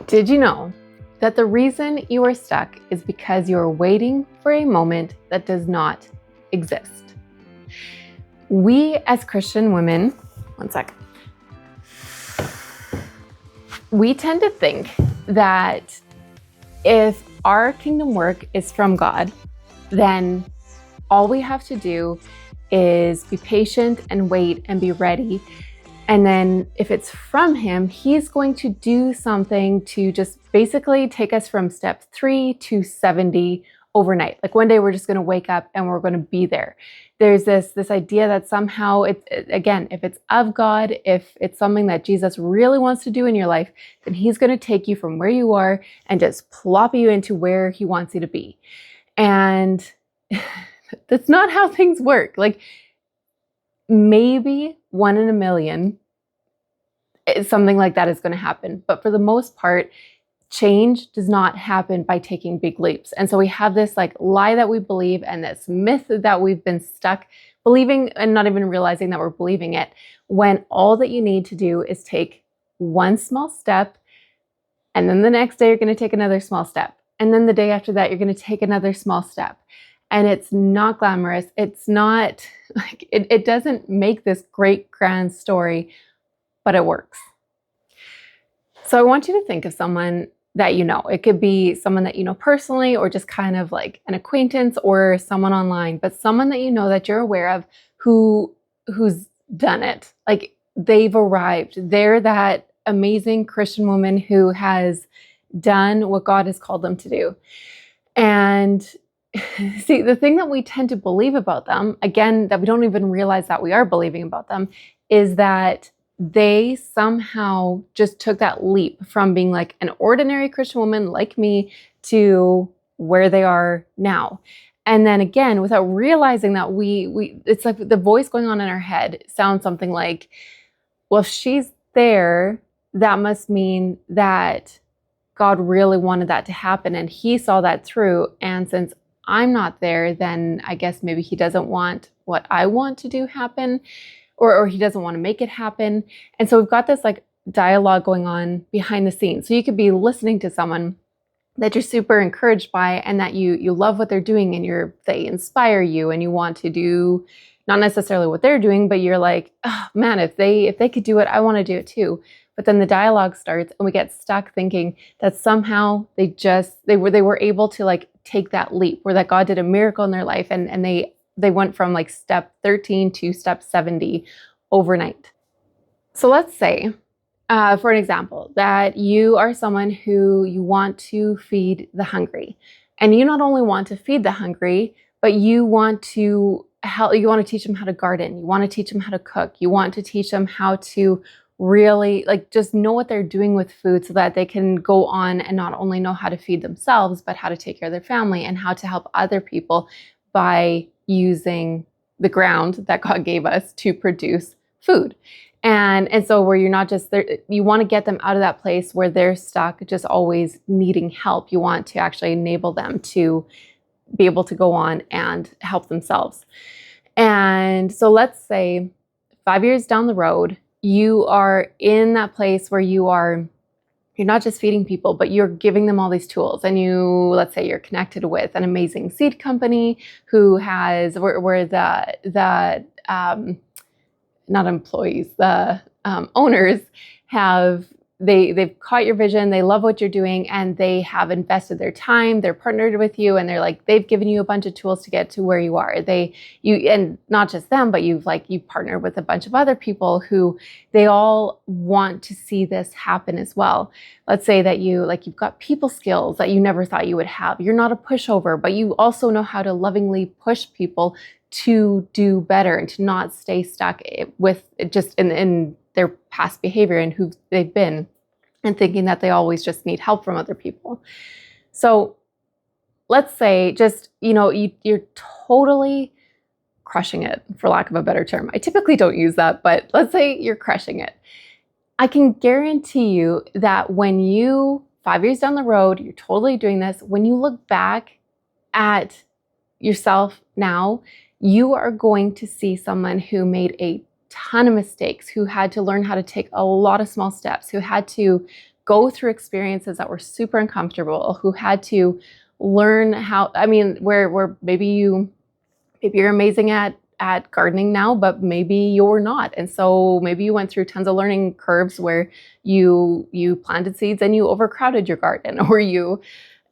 Did you know that the reason you are stuck is because you are waiting for a moment that does not exist? We as Christian women, one sec, we tend to think that if our kingdom work is from God, then all we have to do is be patient and wait and be ready. And then if it's from him, he's going to do something to just basically take us from step 3 to 70 overnight. Like one day we're just going to wake up and we're going to be there. There's this idea that somehow again, if it's of God, if it's something that Jesus really wants to do in your life, then he's going to take you from where you are and just plop you into where he wants you to be. And that's not how things work. Like maybe 1 in a million, something like that is going to happen. But for the most part, change does not happen by taking big leaps. And so we have this like lie that we believe and this myth that we've been stuck believing and not even realizing that we're believing it, when all that you need to do is take one small step, and then the next day you're going to take another small step. And then the day after that, you're going to take another small step. And it's not glamorous. It's not like, it doesn't make this great grand story, but it works. So I want you to think of someone that you know. It could be someone that you know personally, or just kind of like an acquaintance, or someone online, but someone that you know that you're aware of who's done it. Like they've arrived. They're that amazing Christian woman who has done what God has called them to do. And see, the thing that we tend to believe about them, again, that we don't even realize that we are believing about them, is that they somehow just took that leap from being like an ordinary Christian woman like me to where they are now. And then again, without realizing that we it's like the voice going on in our head sounds something like, well, if she's there, that must mean that God really wanted that to happen and he saw that through. And since I'm not there, then I guess maybe he doesn't want what I want to do happen, or he doesn't want to make it happen. And so we've got this like dialogue going on behind the scenes. So you could be listening to someone that you're super encouraged by and that you love what they're doing, and they inspire you and you want to do not necessarily what they're doing, but you're like, oh man, if they could do it, I want to do it too. But then the dialogue starts and we get stuck thinking that somehow they were able to like take that leap, or that God did a miracle in their life and they went from like step 13 to step 70 overnight. So let's say, for an example, that you are someone who you want to feed the hungry. And you not only want to feed the hungry, but you want to teach them how to garden. You want to teach them how to cook. You want to teach them how to really like just know what they're doing with food, so that they can go on and not only know how to feed themselves, but how to take care of their family and how to help other people by using the ground that God gave us to produce food. And so where you're not just there, you want to get them out of that place where they're stuck just always needing help. You want to actually enable them to be able to go on and help themselves. And so let's say 5 years down the road, you are in that place where you're not just feeding people, but you're giving them all these tools. And let's say you're connected with an amazing seed company who has, where the not employees, the owners they've caught your vision, they love what you're doing, and they have invested their time, they're partnered with you, and they've given you a bunch of tools to get to where you are. And not just them, but you've partnered with a bunch of other people who they all want to see this happen as well. Let's say that you've got people skills that you never thought you would have. You're not a pushover, but you also know how to lovingly push people to do better and to not stay stuck with just in their past behavior and who they've been, and thinking that they always just need help from other people. So let's say just, you're totally crushing it, for lack of a better term. I typically don't use that, but let's say you're crushing it. I can guarantee you that when 5 years down the road, you're totally doing this, when you look back at yourself now, you are going to see someone who made a ton of mistakes, who had to learn how to take a lot of small steps, who had to go through experiences that were super uncomfortable, who had to learn how, I mean, where maybe you're amazing at gardening now, but maybe you're not. And so maybe you went through tons of learning curves where you planted seeds and you overcrowded your garden, or you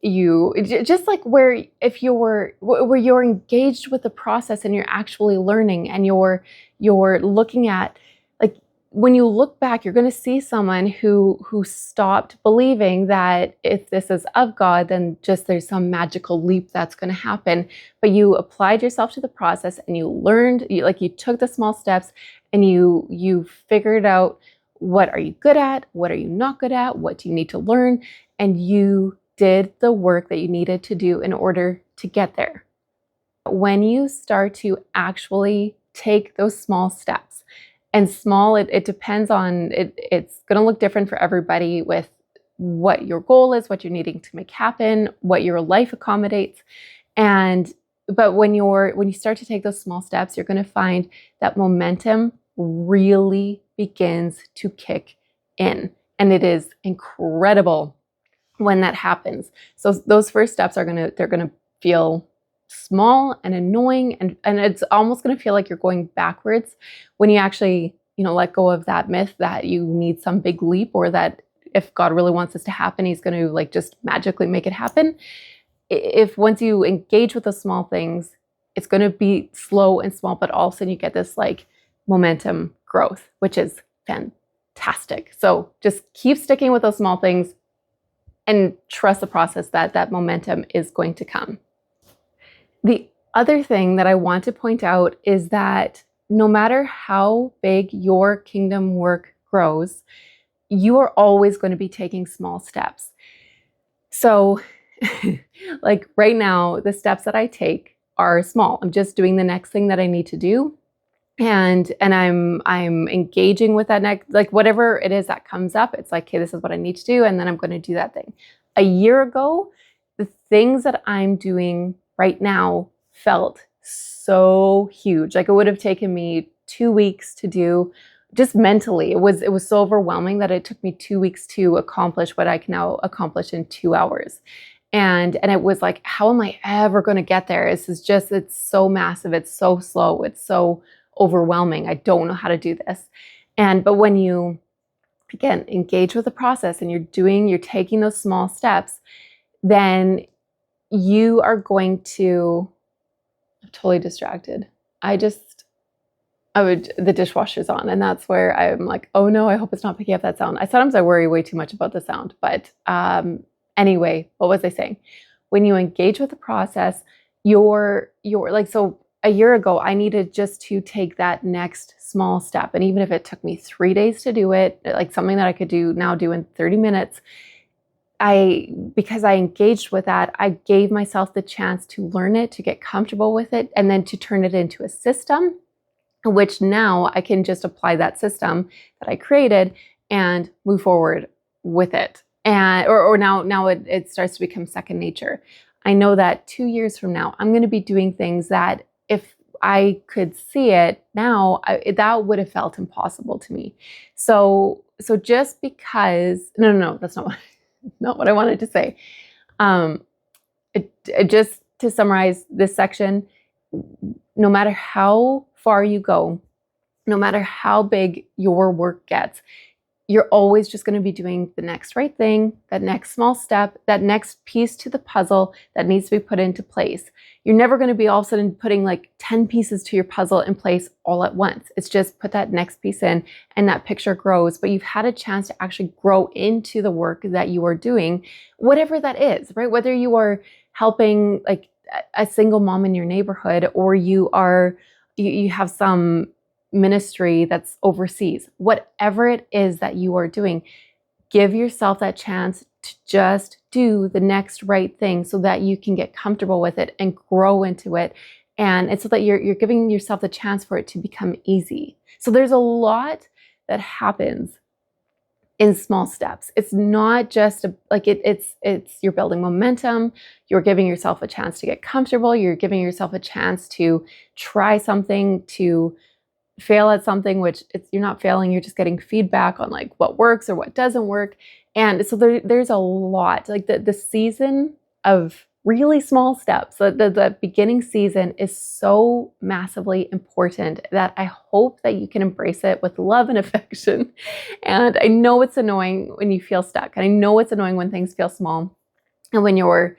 just like where you're engaged with the process and you're actually learning, and you're looking at, like, when you look back, you're going to see someone who stopped believing that if this is of God, then just there's some magical leap that's going to happen. But you applied yourself to the process and you learned, you took the small steps, and you figured out, what are you good at? What are you not good at? What do you need to learn? And you did the work that you needed to do in order to get there. When you start to actually take those small steps, and small, it depends on, it's going to look different for everybody with what your goal is, what you're needing to make happen, what your life accommodates. But when you start to take those small steps, you're going to find that momentum really begins to kick in. And it is incredible when that happens. So those first steps they're going to feel small and annoying, and it's almost going to feel like you're going backwards when you actually, let go of that myth that you need some big leap, or that if God really wants this to happen, he's going to just magically make it happen. If once you engage with the small things, it's going to be slow and small, but all of a sudden you get this momentum growth, which is fantastic. So just keep sticking with those small things and trust the process that momentum is going to come. The other thing that I want to point out is that no matter how big your kingdom work grows, you are always going to be taking small steps. So like right now, the steps that I take are small. I'm just doing the next thing that I need to do. And I'm engaging with that next, whatever it is that comes up, it's like, okay, this is what I need to do. And then I'm going to do that thing. A year ago, the things that I'm doing right now felt so huge. It would have taken me 2 weeks to do, just mentally. It was so overwhelming that it took me 2 weeks to accomplish what I can now accomplish in 2 hours. And it was like, how am I ever going to get there? It's so massive. It's so slow. It's so overwhelming. I don't know how to do this. But when you, again, engage with the process and you're taking those small steps, then you are going to, I'm totally distracted. The dishwasher's on, and that's where I'm like, oh no, I hope it's not picking up that sound. Sometimes I worry way too much about the sound, but anyway, what was I saying? When you engage with the process, you're so a year ago, I needed just to take that next small step. And even if it took me 3 days to do it, something that I could do in 30 minutes, because I engaged with that, I gave myself the chance to learn it, to get comfortable with it, and then to turn it into a system, which now I can just apply that system that I created and move forward with it. Or now it starts to become second nature. I know that 2 years from now, I'm going to be doing things that if I could see it now, that would have felt impossible to me. So just because, no, that's not what I wanted to say. Just to summarize this section, no matter how far you go, no matter how big your work gets, you're always just going to be doing the next right thing, that next small step, that next piece to the puzzle that needs to be put into place. You're never going to be all of a sudden putting 10 pieces to your puzzle in place all at once. It's just put that next piece in and that picture grows, but you've had a chance to actually grow into the work that you are doing, whatever that is, right? Whether you are helping a single mom in your neighborhood, or you have some ministry that's overseas, whatever it is that you are doing, give yourself that chance to just do the next right thing so that you can get comfortable with it and grow into it. And so that you're giving yourself the chance for it to become easy. So there's a lot that happens in small steps. It's not just it's you're building momentum. You're giving yourself a chance to get comfortable. You're giving yourself a chance to try something, to fail at something, which you're not failing, you're just getting feedback on what works or what doesn't work. And so there's a lot, like the season of really small steps. The beginning season is so massively important that I hope that you can embrace it with love and affection. And I know it's annoying when you feel stuck. And I know it's annoying when things feel small. And when you're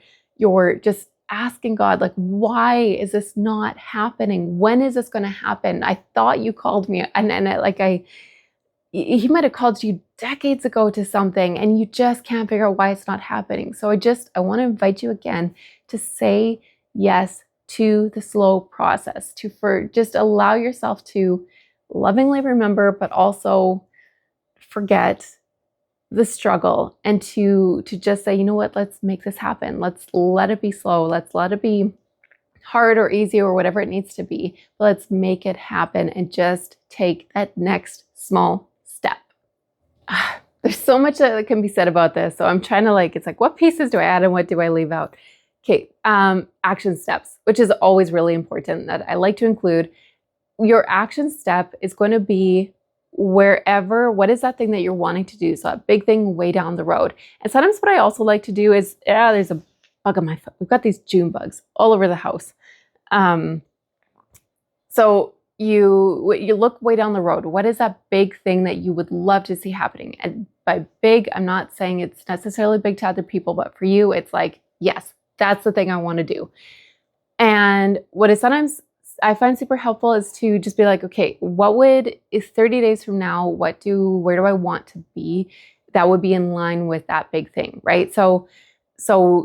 just asking God, like, why is this not happening? When is this going to happen? I thought you called me. He might have called you decades ago to something and you just can't figure out why it's not happening. So I want to invite you again to say yes to the slow process, just allow yourself to lovingly remember, but also forget the struggle, and to just say, you know what, let's make this happen. Let's let it be slow. Let's let it be hard or easy or whatever it needs to be. But let's make it happen and just take that next small step. There's so much that can be said about this. So I'm trying to it's like, what pieces do I add and what do I leave out? Okay, action steps, which is always really important that I like to include. Your action step is going to be what is that thing that you're wanting to do? So that big thing way down the road. And sometimes what I also like to do is, there's a bug on my foot. We've got these June bugs all over the house. So you look way down the road. What is that big thing that you would love to see happening? And by big, I'm not saying it's necessarily big to other people, but for you, it's like, yes, that's the thing I want to do. And what is sometimes I find super helpful is to just be like, okay, is 30 days from now, where do I want to be that would be in line with that big thing, right? So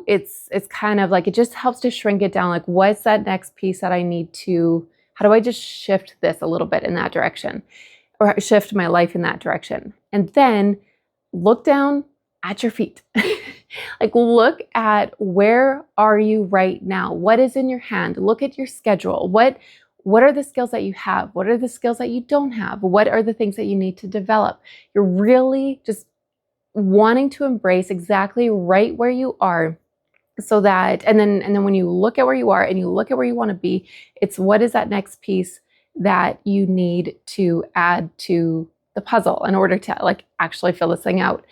it's kind of like, it just helps to shrink it down. Like, what's that next piece that I need to, how do I just shift this a little bit in that direction, or shift my life in that direction? And then look down at your feet. Like, look at, where are you right now? What is in your hand? Look at your schedule. What are the skills that you have? What are the skills that you don't have? What are the things that you need to develop? You're really just wanting to embrace exactly right where you are, so that, and then when you look at where you are and you look at where you want to be, it's what is that next piece that you need to add to the puzzle in order to actually fill this thing out.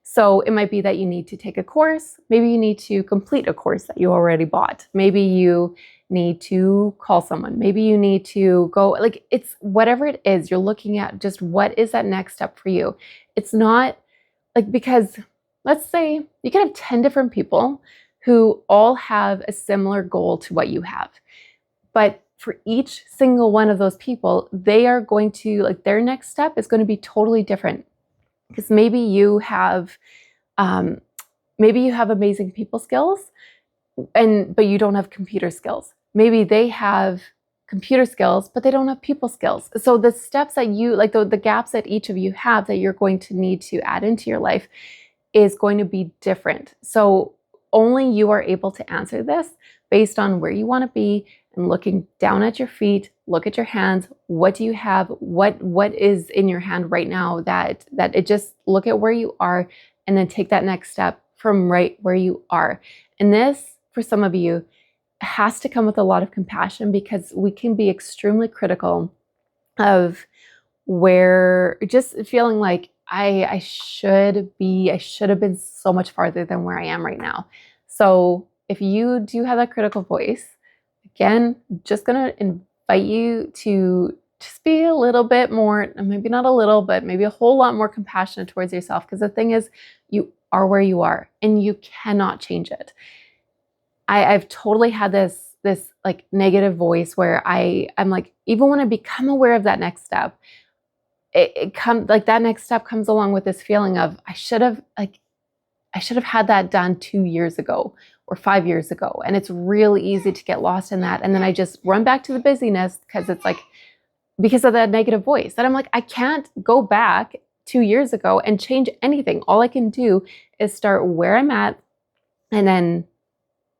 So it might be that you need to take a course. Maybe you need to complete a course that you already bought. Maybe you need to call someone. Maybe you need to go, it's whatever it is, you're looking at just what is that next step for you. It's not because let's say you can have 10 different people who all have a similar goal to what you have. But for each single one of those people, they are going to, their next step is going to be totally different. Because maybe you have amazing people skills, but you don't have computer skills. Maybe they have computer skills, but they don't have people skills. So the steps that you, the gaps that each of you have that you're going to need to add into your life is going to be different. So only you are able to answer this based on where you want to be and looking down at your feet, look at your hands. What do you have? What is in your hand right now that it just look at where you are and then take that next step from right where you are. And this, for some of you, has to come with a lot of compassion, because we can be extremely critical of where, just feeling like I should have been so much farther than where I am right now. So if you do have that critical voice, again, just going to invite you to just be a little bit more, maybe not a little, but maybe a whole lot more compassionate towards yourself. Because the thing is, you are where you are and you cannot change it. I've totally had this negative voice where I'm like, even when I become aware of that next step, that next step comes along with this feeling of, I should have had that done 2 years ago or 5 years ago. And it's really easy to get lost in that. And then I just run back to the busyness because of that negative voice that I'm like, I can't go back 2 years ago and change anything. All I can do is start where I'm at and then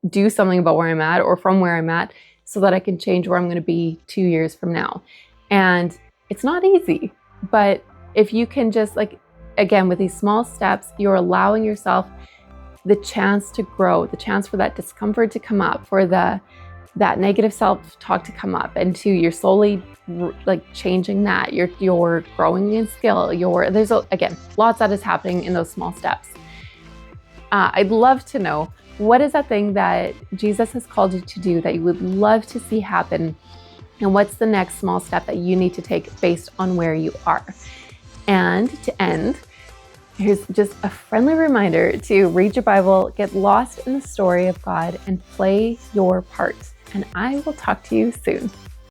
do something about where I'm at, or from where I'm at, so that I can change where I'm going to be 2 years from now. And it's not easy, but if you can just again, with these small steps, you're allowing yourself the chance to grow, the chance for that discomfort to come up, for that negative self-talk to come up, and you're slowly changing that. You're growing in skill. There's again, lots that is happening in those small steps. I'd love to know, what is that thing that Jesus has called you to do that you would love to see happen? And what's the next small step that you need to take based on where you are? And to end, here's just a friendly reminder to read your Bible, get lost in the story of God, and play your part. And I will talk to you soon.